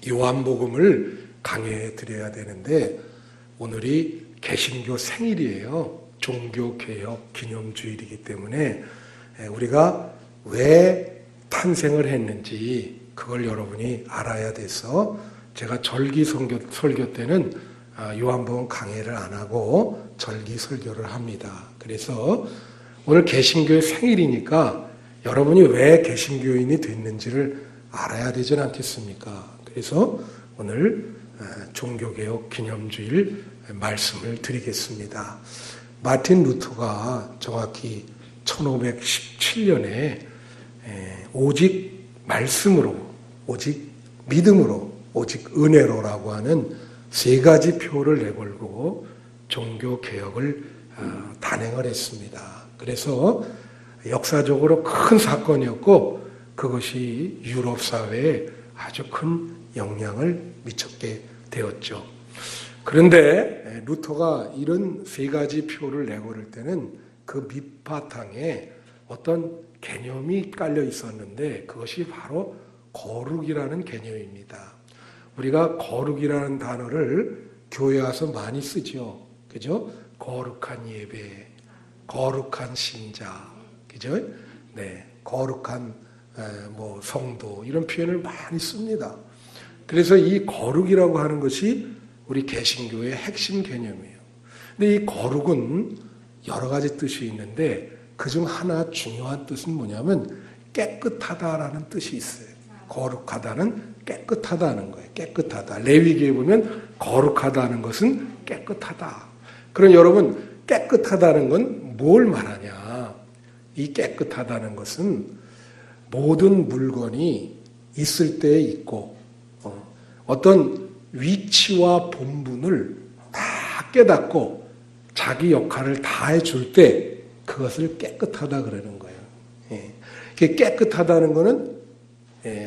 요한복음을 강해해 드려야 되는데 오늘이 개신교 생일이에요. 종교개혁 기념주일이기 때문에 우리가 왜 탄생을 했는지 그걸 여러분이 알아야 돼서 제가 절기 설교 때는 요한복음 강해를 안 하고 절기 설교를 합니다. 그래서 오늘 개신교의 생일이니까 여러분이 왜 개신교인이 됐는지를 알아야 되지 않겠습니까? 그래서 오늘 종교개혁 기념주일 말씀을 드리겠습니다. 마틴 루터가 정확히 1517년에 오직 말씀으로, 오직 믿음으로, 오직 은혜로라고 하는 세 가지 표를 내걸고 종교개혁을 단행을 했습니다. 그래서 역사적으로 큰 사건이었고 그것이 유럽 사회에 아주 큰 영향을 미쳤게 되었죠. 그런데 루터가 이런 세 가지 표를 내걸을 때는 그 밑바탕에 어떤 개념이 깔려 있었는데 그것이 바로 거룩이라는 개념입니다. 우리가 거룩이라는 단어를 교회 와서 많이 쓰죠. 그죠? 거룩한 예배, 거룩한 신자, 그죠? 네, 거룩한 성도 이런 표현을 많이 씁니다. 그래서 이 거룩이라고 하는 것이 우리 개신교의 핵심 개념이에요. 근데 이 거룩은 여러 가지 뜻이 있는데 그중 하나 중요한 뜻은 뭐냐면 깨끗하다라는 뜻이 있어요. 거룩하다는 깨끗하다는 거예요. 깨끗하다. 레위기에 보면 거룩하다는 것은 깨끗하다. 그럼 여러분 깨끗하다는 건 뭘 말하냐? 이 깨끗하다는 것은 모든 물건이 있을 때에 있고 어떤 위치와 본분을 다 깨닫고 자기 역할을 다 해줄 때 그것을 깨끗하다 그러는 거예요. 깨끗하다는 것은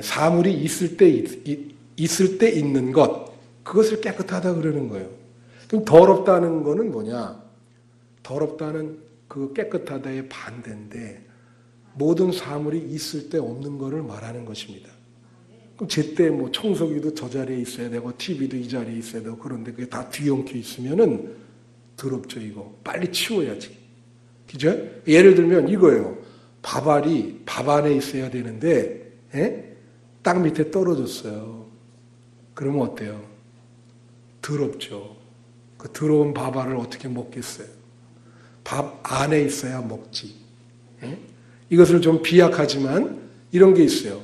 사물이 있을 때 있는 것 그것을 깨끗하다 그러는 거예요. 그럼 더럽다는 것은 뭐냐? 더럽다는 그 깨끗하다의 반대인데 모든 사물이 있을 때 없는 것을 말하는 것입니다. 그럼 제때 청소기도 저 자리에 있어야 되고 TV도 이 자리에 있어야 되고 그런데 그게 다 뒤엉켜 있으면은 더럽죠 이거. 빨리 치워야지. 그죠? 예를 들면 이거예요. 밥 안에 있어야 되는데 땅 밑에 떨어졌어요. 그러면 어때요? 더럽죠. 그 더러운 밥알을 어떻게 먹겠어요? 밥 안에 있어야 먹지. 이것을 좀 비약하지만 이런 게 있어요.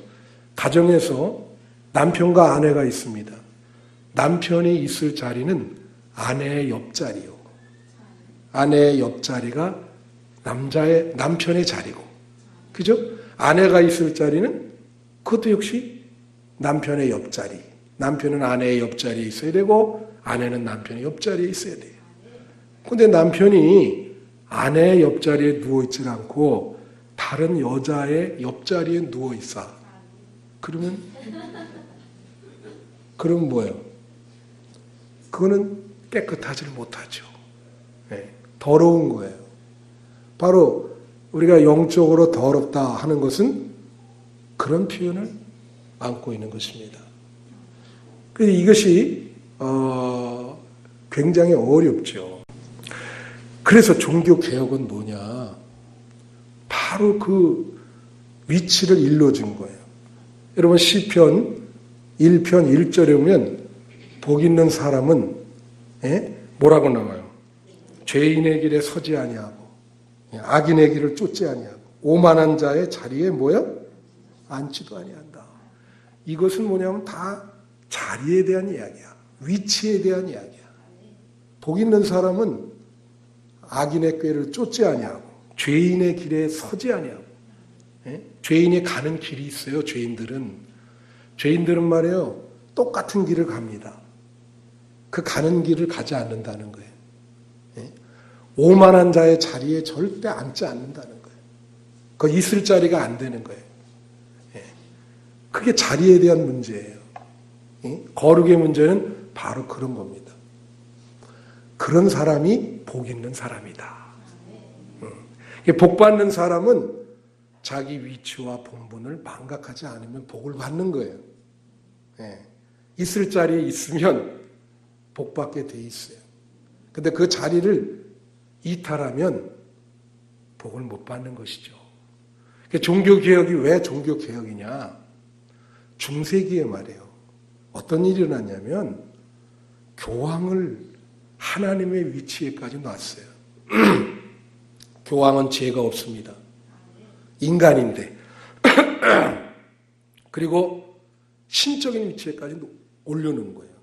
가정에서 남편과 아내가 있습니다. 남편이 있을 자리는 아내의 옆자리요. 아내의 옆자리가 남편의 자리고. 그죠? 아내가 있을 자리는 그것도 역시 남편의 옆자리. 남편은 아내의 옆자리에 있어야 되고 아내는 남편의 옆자리에 있어야 돼요. 그런데 남편이 아내의 옆자리에 누워있지 않고 다른 여자의 옆자리에 누워있어. 그러면 뭐예요? 그거는 깨끗하지 못하죠. 더러운 거예요. 바로 우리가 영적으로 더럽다 하는 것은 그런 표현을 안고 있는 것입니다. 그래서 이것이 굉장히 어렵죠. 그래서 종교개혁은 뭐냐? 바로 그 위치를 일러준 거예요. 여러분 시편 1편 1절에 보면 복 있는 사람은 뭐라고 나와요? 죄인의 길에 서지 아니하고 악인의 길을 쫓지 아니하고 오만한 자의 자리에 앉지도 아니한다. 이것은 뭐냐면 다 자리에 대한 이야기야. 위치에 대한 이야기야. 복 있는 사람은 악인의 꾀를 쫓지 아니하고 죄인의 길에 서지 아니하고 죄인이 가는 길이 있어요. 죄인들은 말이에요. 똑같은 길을 갑니다. 그 가는 길을 가지 않는다는 거예요. 오만한 자의 자리에 절대 앉지 않는다는 거예요. 그 있을 자리가 안 되는 거예요. 그게 자리에 대한 문제예요. 거룩의 문제는 바로 그런 겁니다. 그런 사람이 복 있는 사람이다. 복 받는 사람은 자기 위치와 본분을 망각하지 않으면 복을 받는 거예요. 예. 있을 자리에 있으면 복 받게 돼 있어요. 근데 그 자리를 이탈하면 복을 못 받는 것이죠. 종교개혁이 왜 종교개혁이냐? 중세기에 말이에요. 어떤 일이 일어났냐면 교황을 하나님의 위치에까지 놨어요. 교황은 죄가 없습니다. 인간인데. 그리고 신적인 위치에까지 올려놓은 거예요.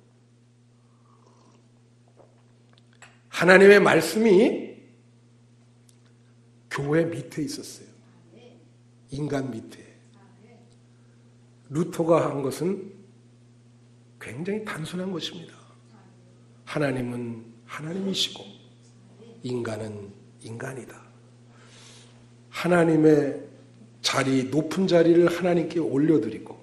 하나님의 말씀이 교회 밑에 있었어요. 인간 밑에. 루터가 한 것은 굉장히 단순한 것입니다. 하나님은 하나님이시고 인간은 인간이다. 하나님의 자리, 높은 자리를 하나님께 올려드리고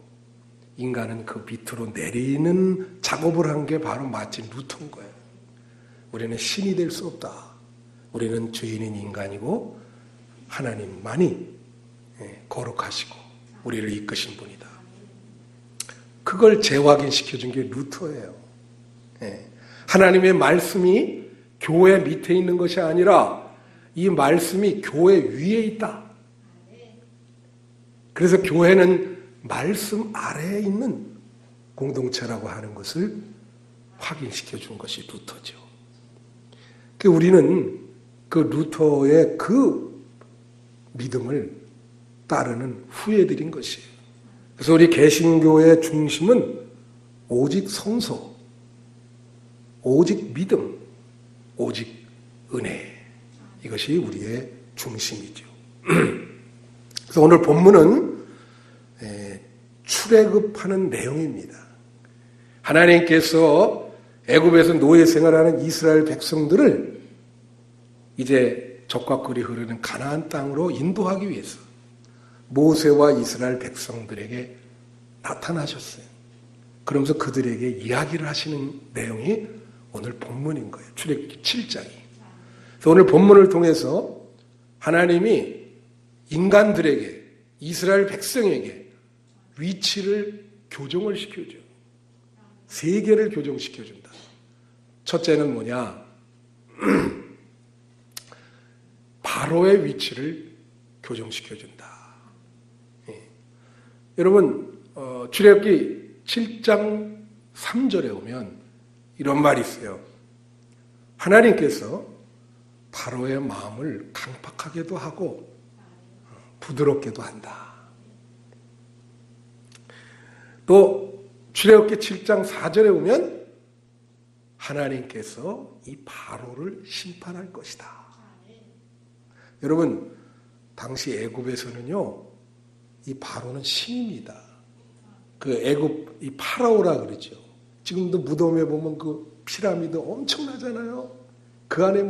인간은 그 밑으로 내리는 작업을 한 게 바로 마치 루터인 거예요. 우리는 신이 될 수 없다. 우리는 죄인인 인간이고 하나님만이 거룩하시고 우리를 이끄신 분이다. 그걸 재확인시켜준 게 루터예요. 하나님의 말씀이 교회 밑에 있는 것이 아니라 이 말씀이 교회 위에 있다. 그래서 교회는 말씀 아래에 있는 공동체라고 하는 것을 확인시켜준 것이 루터죠. 우리는 그 루터의 그 믿음을 따르는 후예들인 것이에요. 그래서 우리 개신교의 중심은 오직 성소, 오직 믿음, 오직 은혜. 이것이 우리의 중심이죠. 그래서 오늘 본문은 출애굽하는 내용입니다. 하나님께서 애굽에서 노예 생활하는 이스라엘 백성들을 이제 적과 꿀이 흐르는 가나안 땅으로 인도하기 위해서 모세와 이스라엘 백성들에게 나타나셨어요. 그러면서 그들에게 이야기를 하시는 내용이 오늘 본문인 거예요. 출애굽기 7장이. 그래서 오늘 본문을 통해서 하나님이 인간들에게, 이스라엘 백성에게 위치를 교정을 시켜줘. 세 개를 교정시켜준다. 첫째는 뭐냐? 바로의 위치를 교정시켜준다. 여러분, 출애굽기 7장 3절에 오면 이런 말이 있어요. 하나님께서 바로의 마음을 강팍하게도 하고 부드럽게도 한다. 또 출애굽기 7장 4절에 오면 하나님께서 이 바로를 심판할 것이다. 여러분, 당시 애굽에서는요, 이 바로는 신입니다. 그 애굽 이 파라오라 그러죠. 지금도 무덤에 보면 그 피라미드 엄청나잖아요. 그 안에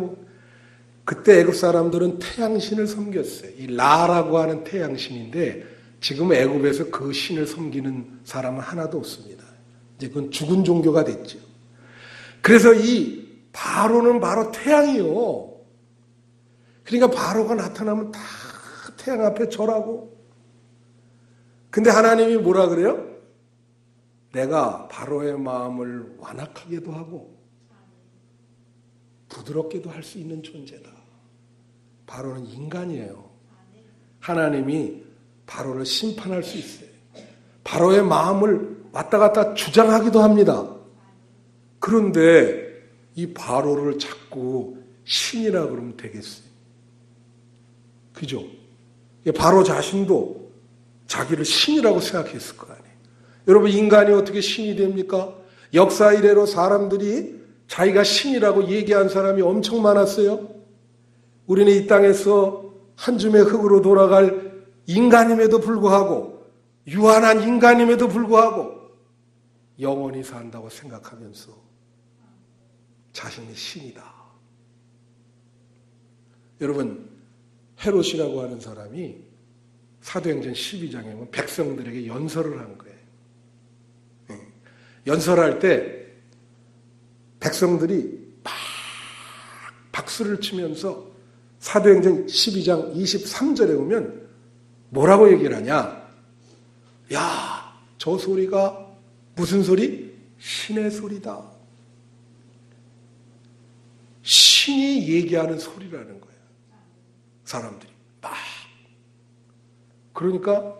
그때 애굽 사람들은 태양신을 섬겼어요. 이 라라고 하는 태양신인데 지금 애굽에서 그 신을 섬기는 사람은 하나도 없습니다. 이제 그건 죽은 종교가 됐죠. 그래서 이 바로는 바로 태양이요. 그러니까 바로가 나타나면 다 태양 앞에 절하고. 근데 하나님이 뭐라 그래요? 내가 바로의 마음을 완악하게도 하고 부드럽게도 할 수 있는 존재다. 바로는 인간이에요. 하나님이 바로를 심판할 수 있어요. 바로의 마음을 왔다 갔다 주장하기도 합니다. 그런데 이 바로를 자꾸 신이라 그러면 되겠어요? 그죠? 바로 자신도 자기를 신이라고 생각했을 거 아니에요. 여러분, 인간이 어떻게 신이 됩니까? 역사 이래로 사람들이 자기가 신이라고 얘기한 사람이 엄청 많았어요. 우리는 이 땅에서 한 줌의 흙으로 돌아갈 인간임에도 불구하고, 유한한 인간임에도 불구하고 영원히 산다고 생각하면서 자신이 신이다. 여러분, 헤롯이라고 하는 사람이 사도행전 12장에 보면 백성들에게 연설을 한 거예요. 연설할 때 백성들이 막 박수를 치면서 사도행전 12장 23절에 보면 뭐라고 얘기를 하냐? 야, 저 소리가 무슨 소리? 신의 소리다. 신이 얘기하는 소리라는 거예요. 사람들이 막. 그러니까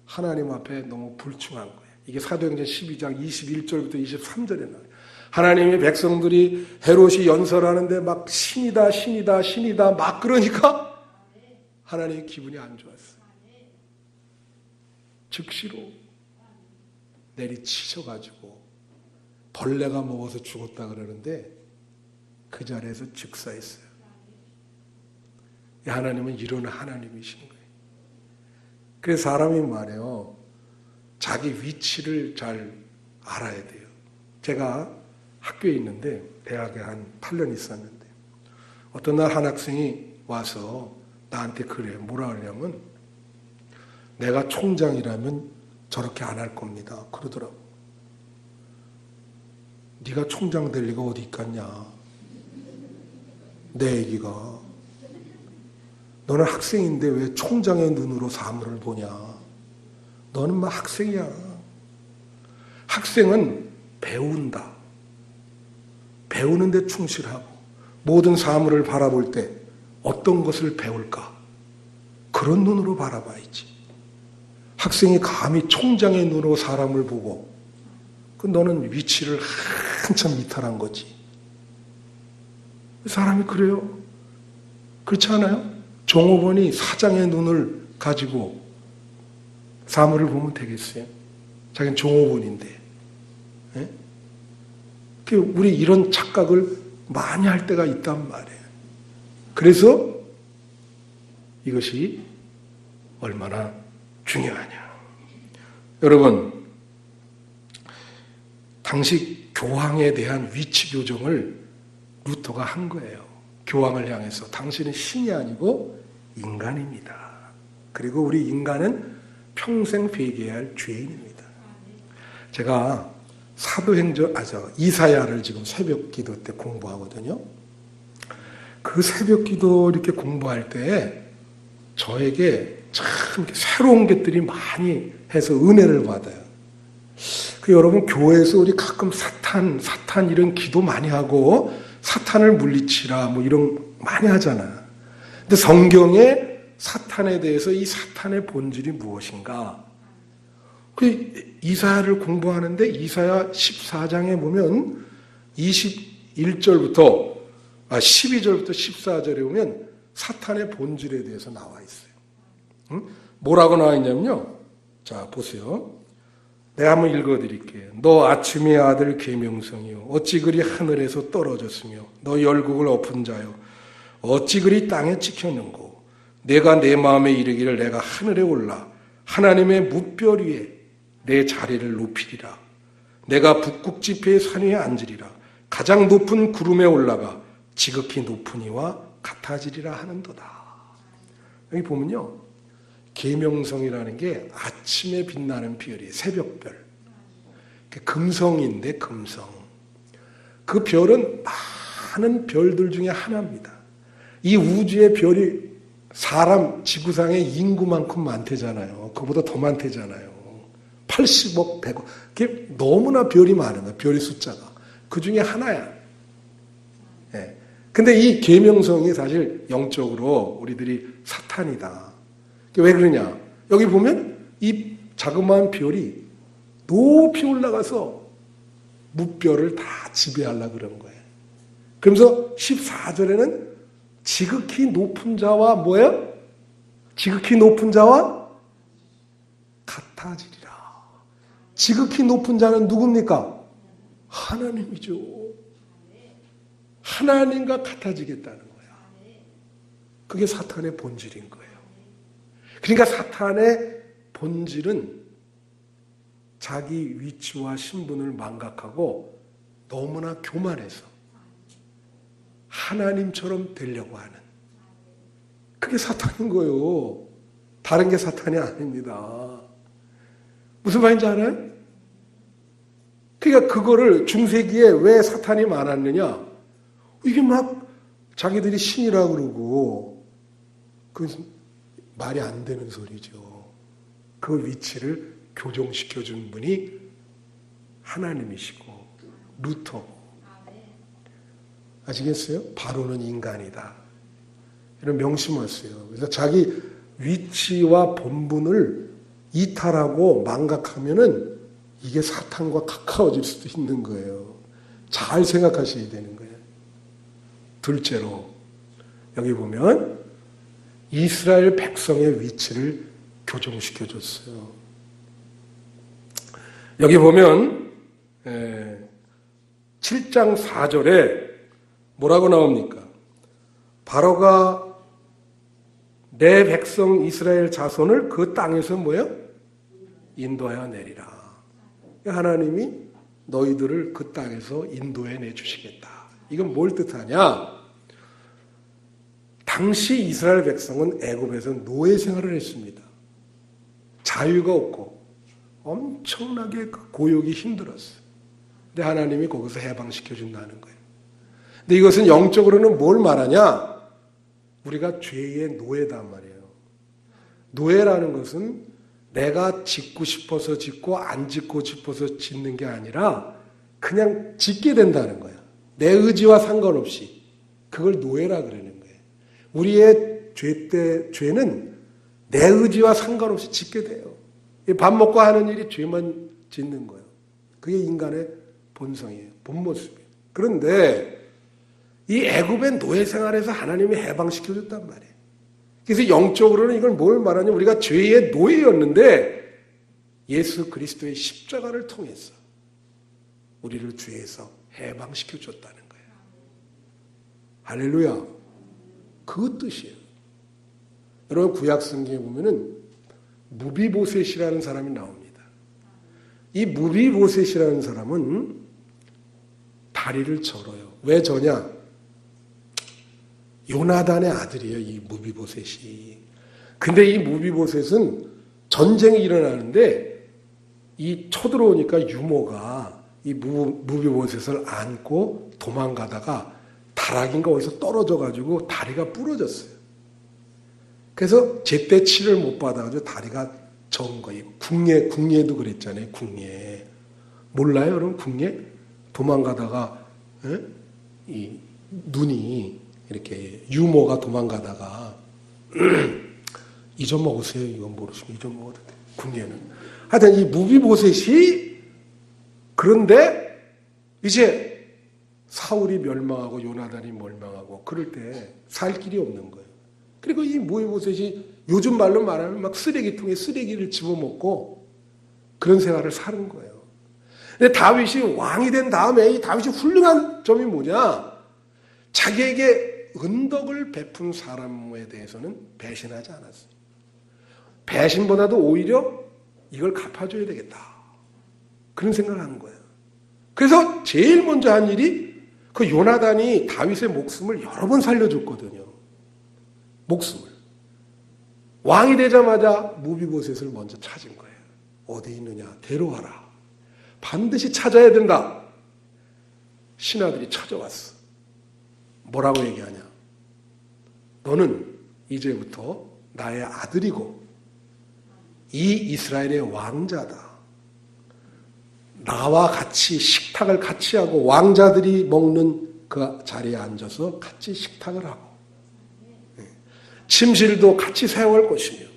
하나님 앞에 너무 불충한 거예요. 이게 사도행전 12장 21절부터 23절에 나와요. 하나님의 백성들이 헤롯이 연설하는데 막 신이다 신이다 신이다 막 그러니까 하나님의 기분이 안 좋았어요. 즉시로 내리치셔가지고 벌레가 먹어서 죽었다 그러는데 그 자리에서 즉사했어요. 하나님은 이런 하나님이신 거예요. 그래서 사람이 말해요. 자기 위치를 잘 알아야 돼요. 제가 학교에 있는데 대학에 한 8년 있었는데 어떤 날 한 학생이 와서 나한테 그래요. 뭐라 그러냐면 내가 총장이라면 저렇게 안 할 겁니다. 그러더라고. 네가 총장 될 리가 어디 있겠냐. 내 얘기가. 너는 학생인데 왜 총장의 눈으로 사물을 보냐. 너는 막 학생이야. 학생은 배운다. 배우는 데 충실하고 모든 사물을 바라볼 때 어떤 것을 배울까? 그런 눈으로 바라봐야지. 학생이 감히 총장의 눈으로 사람을 보고 그 너는 위치를 한참 이탈한 거지. 사람이 그래요. 그렇지 않아요? 종업원이 사장의 눈을 가지고 사물을 보면 되겠어요? 자기는 종업원인데. 예? 우리 이런 착각을 많이 할 때가 있단 말이에요. 그래서 이것이 얼마나 중요하냐. 여러분, 당시 교황에 대한 위치 교정을 루터가 한 거예요. 교황을 향해서 당신은 신이 아니고 인간입니다. 그리고 우리 인간은 평생 회개해야 할 죄인입니다. 제가 사도행전, 이사야를 지금 새벽 기도 때 공부하거든요. 그 새벽 기도 이렇게 공부할 때 저에게 참 새로운 것들이 많이 해서 은혜를 받아요. 그 여러분 교회에서 우리 가끔 사탄 이런 기도 많이 하고 사탄을 물리치라 뭐 이런 많이 하잖아. 근데 성경에 사탄에 대해서 이 사탄의 본질이 무엇인가? 그 이사야를 공부하는데 이사야 14장에 보면 12절부터 14절에 보면 사탄의 본질에 대해서 나와 있어요. 응? 뭐라고 나와 있냐면요. 자, 보세요. 내가 한번 읽어드릴게요. 너 아침의 아들 계명성이요 어찌 그리 하늘에서 떨어졌으며 너 열국을 엎은 자요 어찌 그리 땅에 찍혔는고 내가 내 마음에 이르기를 내가 하늘에 올라 하나님의 뭇별 위에 내 자리를 높이리라. 내가 북극 지폐의 산 위에 앉으리라. 가장 높은 구름에 올라가 지극히 높은 이와 같아지리라 하는도다. 여기 보면요. 계명성이라는 게 아침에 빛나는 별이에요. 새벽별. 금성인데 금성. 그 별은 많은 별들 중에 하나입니다. 이 우주의 별이 사람 지구상의 인구만큼 많대잖아요. 그보다 더 많대잖아요. 80억, 100억. 그게 너무나 별이 많은 거예요. 별의 숫자가. 그 중에 하나야. 예. 근데 이 계명성이 사실 영적으로 우리들이 사탄이다. 왜 그러냐? 여기 보면 이 자그마한 별이 높이 올라가서 뭇별을 다 지배하려고 그런 거예요. 그러면서 14절에는 지극히 높은 자와 뭐예요? 지극히 높은 자와 같아지리라. 지극히 높은 자는 누굽니까? 하나님이죠. 하나님과 같아지겠다는 거야. 그게 사탄의 본질인 거예요. 그러니까 사탄의 본질은 자기 위치와 신분을 망각하고 너무나 교만해서 하나님처럼 되려고 하는 그게 사탄인 거예요. 다른 게 사탄이 아닙니다. 무슨 말인지 알아요? 그러니까 그거를 중세기에 왜 사탄이 많았느냐? 이게 막 자기들이 신이라고 그러고 그 말이 안 되는 소리죠. 그 위치를 교정시켜준 분이 하나님이시고 루터고. 아시겠어요? 바로는 인간이다. 이런 명심하세요. 그래서 자기 위치와 본분을 이탈하고 망각하면은 이게 사탄과 가까워질 수도 있는 거예요. 잘 생각하셔야 되는 거예요. 둘째로 여기 보면 이스라엘 백성의 위치를 교정시켜 줬어요. 여기 보면 7장 4절에 뭐라고 나옵니까? 바로가 내 백성 이스라엘 자손을 그 땅에서 뭐예요? 인도하여 내리라. 하나님이 너희들을 그 땅에서 인도해 내주시겠다. 이건 뭘 뜻하냐? 당시 이스라엘 백성은 애굽에서 노예 생활을 했습니다. 자유가 없고 엄청나게 고욕이 힘들었어요. 근데 하나님이 거기서 해방시켜 준다는 거예요. 근데 이것은 영적으로는 뭘 말하냐? 우리가 죄의 노예단 말이에요. 노예라는 것은 내가 짓고 싶어서 짓고 안 짓고 싶어서 짓는 게 아니라 그냥 짓게 된다는 거야. 내 의지와 상관없이. 그걸 노예라 그러는 거예요. 우리의 죄는 내 의지와 상관없이 짓게 돼요. 밥 먹고 하는 일이 죄만 짓는 거예요. 그게 인간의 본성이에요. 본 모습이에요. 그런데 이 애굽의 노예 생활에서 하나님이 해방시켜줬단 말이에요. 그래서 영적으로는 이걸 뭘 말하냐면 우리가 죄의 노예였는데 예수 그리스도의 십자가를 통해서 우리를 죄에서 해방시켜줬다는 거예요. 할렐루야. 그 뜻이에요. 여러분 구약 성경에 보면은 무비보셋이라는 사람이 나옵니다. 이 무비보셋이라는 사람은 다리를 절어요. 왜 저냐? 요나단의 아들이에요. 이 무비보셋이. 근데 이 무비보셋은 전쟁이 일어나는데 이 쳐들어오니까 유모가 이 무비보셋을 안고 도망가다가 다락인가 어디서 떨어져가지고 다리가 부러졌어요. 그래서 제때 치료를 못 받아가지고 다리가 전 거예요. 궁예도 그랬잖아요. 궁예. 몰라요? 여러분 궁예? 도망가다가 이 눈이 이렇게 유모가 도망가다가 잊어먹으세요. 이건 모르시면 잊어먹어도 돼요. 궁예는. 하여튼 이 무비보셋이 그런데 이제 사울이 멸망하고 요나단이 멸망하고 그럴 때 살 길이 없는 거예요. 그리고 이 무비보셋이 요즘 말로 말하면 막 쓰레기통에 쓰레기를 집어먹고 그런 생활을 사는 거예요. 근데 다윗이 왕이 된 다음에 이 다윗이 훌륭한 점이 뭐냐? 자기에게 은덕을 베푼 사람에 대해서는 배신하지 않았어요. 배신보다도 오히려 이걸 갚아줘야 되겠다. 그런 생각을 한 거예요. 그래서 제일 먼저 한 일이 그 요나단이 다윗의 목숨을 여러 번 살려줬거든요. 목숨을. 왕이 되자마자 무비보셋을 먼저 찾은 거예요. 어디 있느냐? 데려와라. 반드시 찾아야 된다. 신하들이 찾아왔어. 뭐라고 얘기하냐? 너는 이제부터 나의 아들이고 이 이스라엘의 왕자다. 나와 같이 식탁을 같이 하고 왕자들이 먹는 그 자리에 앉아서 같이 식탁을 하고 침실도 같이 사용할 것이며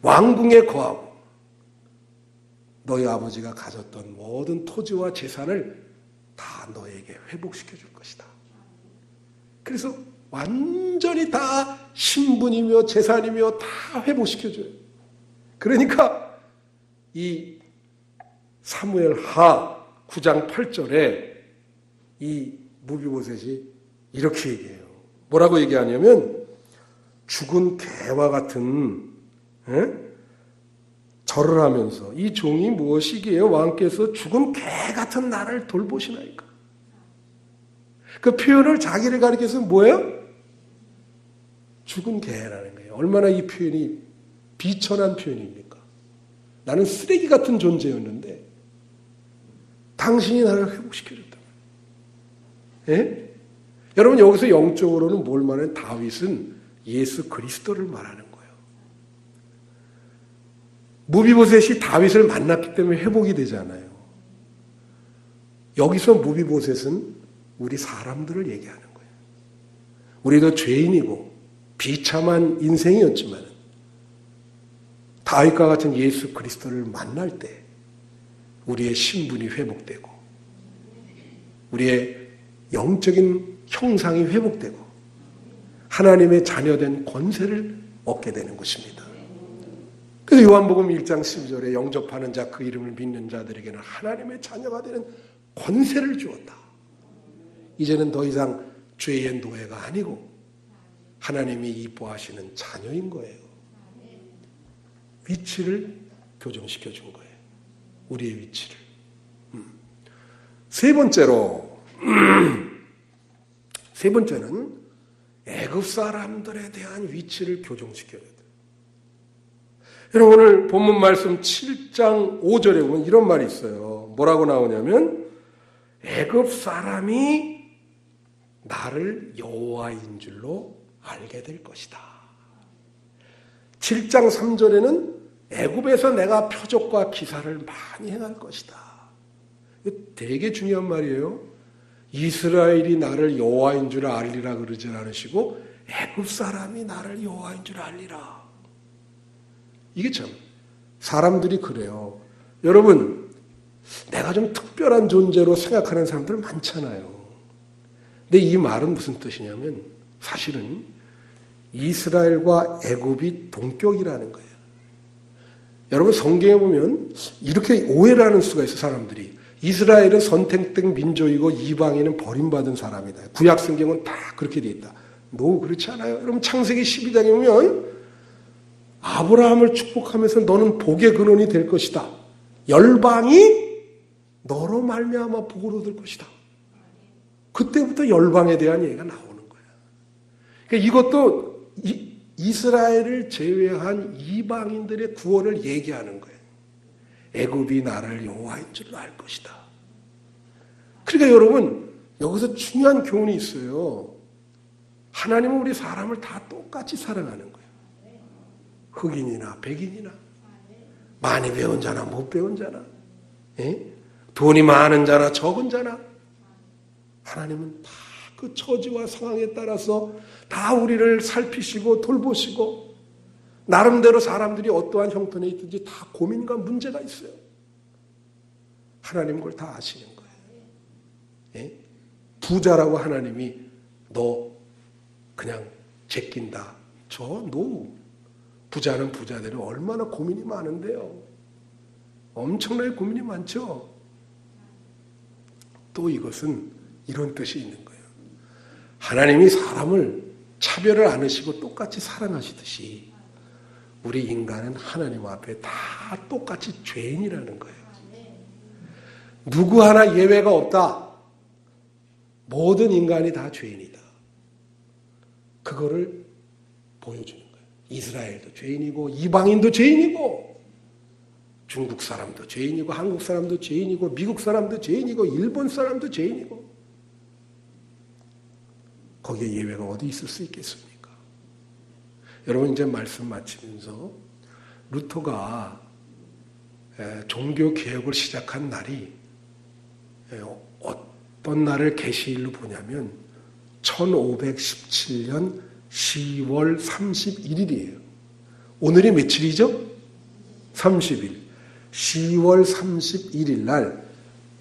왕궁에 거하고 너희 아버지가 가졌던 모든 토지와 재산을 다 너에게 회복시켜 줄 것이다. 그래서 완전히 다 신분이며 재산이며 다 회복시켜줘요. 그러니까 이 사무엘하 9장 8절에 이 무비보셋이 이렇게 얘기해요. 뭐라고 얘기하냐면 죽은 개와 같은 절을 하면서 이 종이 무엇이기에 왕께서 죽은 개 같은 나를 돌보시나이까. 그 표현을 자기를 가리켜서 뭐예요? 죽은 개라는 거예요. 얼마나 이 표현이 비천한 표현입니까? 나는 쓰레기 같은 존재였는데 당신이 나를 회복시켜줬다. 예? 여러분 여기서 영적으로는 뭘 말하는 다윗은 예수 그리스도를 말하는 거예요. 무비보셋이 다윗을 만났기 때문에 회복이 되잖아요. 여기서 무비보셋은 우리 사람들을 얘기하는 거예요. 우리도 죄인이고 비참한 인생이었지만 다윗과 같은 예수 그리스도를 만날 때 우리의 신분이 회복되고 우리의 영적인 형상이 회복되고 하나님의 자녀된 권세를 얻게 되는 것입니다. 그래서 요한복음 1장 12절에 영접하는 자 그 이름을 믿는 자들에게는 하나님의 자녀가 되는 권세를 주었다. 이제는 더 이상 죄의 노예가 아니고 하나님이 이뻐하시는 자녀인 거예요. 위치를 교정시켜 준 거예요. 우리의 위치를. 세 번째는 애굽 사람들에 대한 위치를 교정시켜야 돼요. 여러분 오늘 본문 말씀 7장 5절에 보면 이런 말이 있어요. 뭐라고 나오냐면 애굽 사람이 나를 여호와인 줄로 알게 될 것이다. 7장 3절에는 애굽에서 내가 표적과 기사를 많이 행할 것이다. 이거 되게 중요한 말이에요. 이스라엘이 나를 여호와인 줄 알리라 그러지 않으시고 애굽 사람이 나를 여호와인 줄 알리라. 이게 참 사람들이 그래요. 여러분 내가 좀 특별한 존재로 생각하는 사람들 많잖아요. 근데 이 말은 무슨 뜻이냐면 사실은 이스라엘과 애굽이 동격이라는 거예요. 여러분 성경에 보면 이렇게 오해를 하는 수가 있어요. 사람들이. 이스라엘은 선택된 민족이고 이방인은 버림받은 사람이다. 구약 성경은 다 그렇게 돼 있다. 그렇지 않아요. 여러분 창세기 12장에 보면 아브라함을 축복하면서 너는 복의 근원이 될 것이다. 열방이 너로 말미암아 복을 얻을 것이다. 그때부터 열방에 대한 얘기가 나오는 거예요. 그러니까 이것도 이스라엘을 제외한 이방인들의 구원을 얘기하는 거예요. 애굽이 나를 여호와인 줄로 알 것이다. 그러니까 여러분 여기서 중요한 교훈이 있어요. 하나님은 우리 사람을 다 똑같이 사랑하는 거예요. 흑인이나 백인이나 많이 배운 자나 못 배운 자나 돈이 많은 자나 적은 자나 하나님은 다 그 처지와 상황에 따라서 다 우리를 살피시고 돌보시고 나름대로 사람들이 어떠한 형편에 있든지 다 고민과 문제가 있어요. 하나님 그걸 다 아시는 거예요. 부자라고 하나님이 너 그냥 제낀다. 부자는 부자대로 얼마나 고민이 많은데요. 엄청나게 고민이 많죠. 또 이것은 이런 뜻이 있는 거예요. 하나님이 사람을 차별을 안 하시고 똑같이 사랑하시듯이 우리 인간은 하나님 앞에 다 똑같이 죄인이라는 거예요. 누구 하나 예외가 없다. 모든 인간이 다 죄인이다. 그거를 보여주는 거예요. 이스라엘도 죄인이고 이방인도 죄인이고 중국 사람도 죄인이고 한국 사람도 죄인이고 미국 사람도 죄인이고 일본 사람도 죄인이고 거기에 예외가 어디 있을 수 있겠습니까? 여러분 이제 말씀 마치면서 루터가 종교 개혁을 시작한 날이 어떤 날을 계시일로 보냐면 1517년 10월 31일이에요. 오늘이 며칠이죠? 30일. 10월 31일 날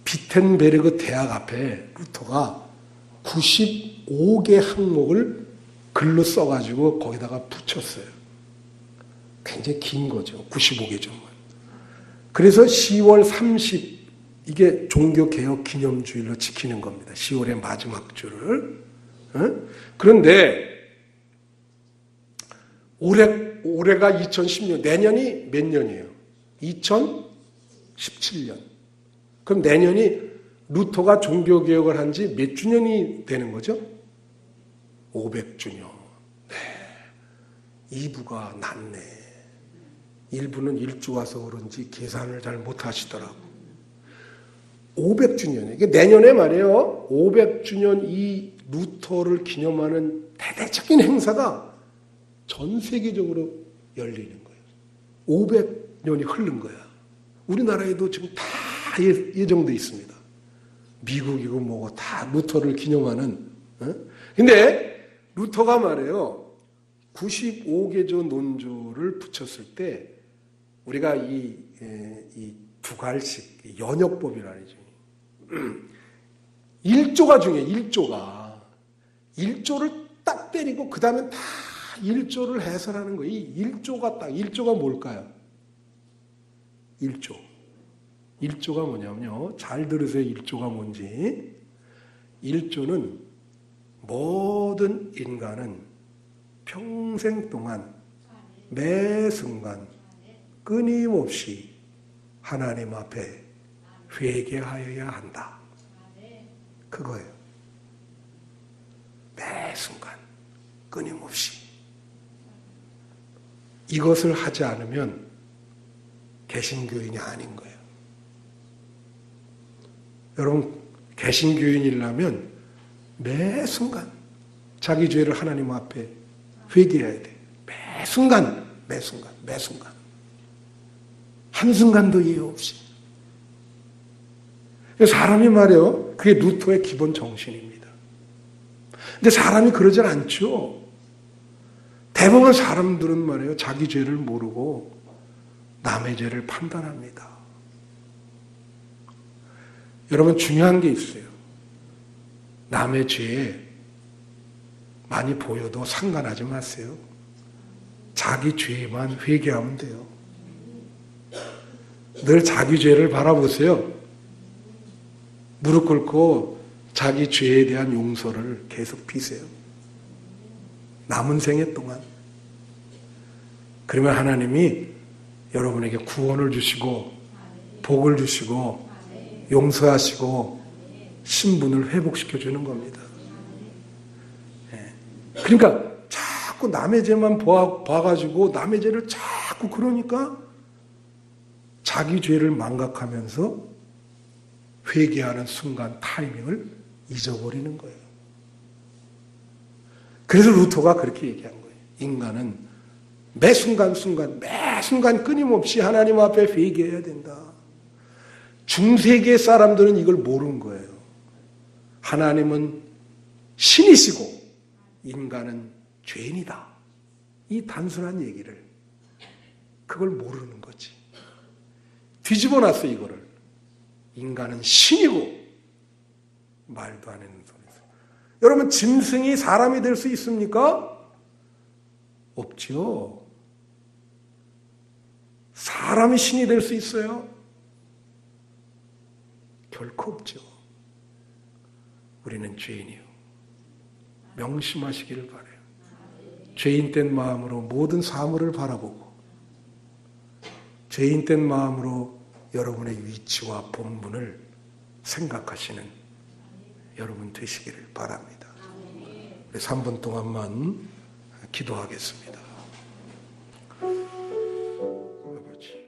비텐베르그 대학 앞에 루터가 95개 항목을 글로 써가지고 거기다가 붙였어요. 굉장히 긴 거죠. 95개 정말. 그래서 10월 30 이게 종교개혁 기념주일로 지키는 겁니다. 10월의 마지막 주를. 그런데 올해가 2010년, 내년이 몇 년이에요? 2017년. 그럼 내년이 루터가 종교개혁을 한 지 몇 주년이 되는 거죠? 500주년. 네. 2부가 낮네. 1부는 일주 와서 그런지 계산을 잘 못하시더라고. 500주년이에요. 이게 내년에 말이에요. 500주년 이 루터를 기념하는 대대적인 행사가 전 세계적으로 열리는 거예요. 년이 흐른 거야. 우리나라에도 지금 다 예정돼 있습니다. 미국이고 뭐고 다 루터를 기념하는. 근데 루터가 말해요. 95개조 논조를 붙였을 때 우리가 이 두갈식 연역법이라죠. 1조가 중요해. 1조를 딱 때리고 그 다음에 다 1조를 해설하는 거예요. 이 1조가 뭘까요? 1조가 뭐냐면요. 잘 들으세요. 1조가 뭔지. 1조는 모든 인간은 평생 동안 매 순간 끊임없이 하나님 앞에 회개하여야 한다. 그거예요. 매 순간 끊임없이. 이것을 하지 않으면 개신교인이 아닌 거예요. 여러분, 개신교인이라면 매 순간 자기 죄를 하나님 앞에 회개해야 돼. 매 순간. 한순간도 예외 없이. 사람이 말이에요. 그게 루터의 기본 정신입니다. 근데 사람이 그러질 않죠. 대부분 사람들은 말이에요. 자기 죄를 모르고 남의 죄를 판단합니다. 여러분, 중요한 게 있어요. 남의 죄에 많이 보여도 상관하지 마세요. 자기 죄만 회개하면 돼요. 늘 자기 죄를 바라보세요. 무릎 꿇고 자기 죄에 대한 용서를 계속 비세요. 남은 생애 동안. 그러면 하나님이 여러분에게 구원을 주시고 복을 주시고 용서하시고 신분을 회복시켜 주는 겁니다. 그러니까 자꾸 남의 죄만 봐가지고 남의 죄를 자꾸 그러니까 자기 죄를 망각하면서 회개하는 순간 타이밍을 잊어버리는 거예요. 그래서 루터가 그렇게 얘기한 거예요. 인간은 매 순간 끊임없이 하나님 앞에 회개해야 된다. 중세기의 사람들은 이걸 모르는 거예요. 하나님은 신이시고 인간은 죄인이다. 이 단순한 얘기를. 그걸 모르는 거지. 뒤집어 놨어 이거를. 인간은 신이고 말도 안 하는 소리죠. 여러분, 짐승이 사람이 될 수 있습니까? 없죠. 사람이 신이 될 수 있어요? 결코 없죠. 우리는 죄인이요. 명심하시기를 바라요. 죄인된 마음으로 모든 사물을 바라보고 죄인된 마음으로 여러분의 위치와 본분을 생각하시는 여러분 되시기를 바랍니다. 우리 3분 동안만 기도하겠습니다.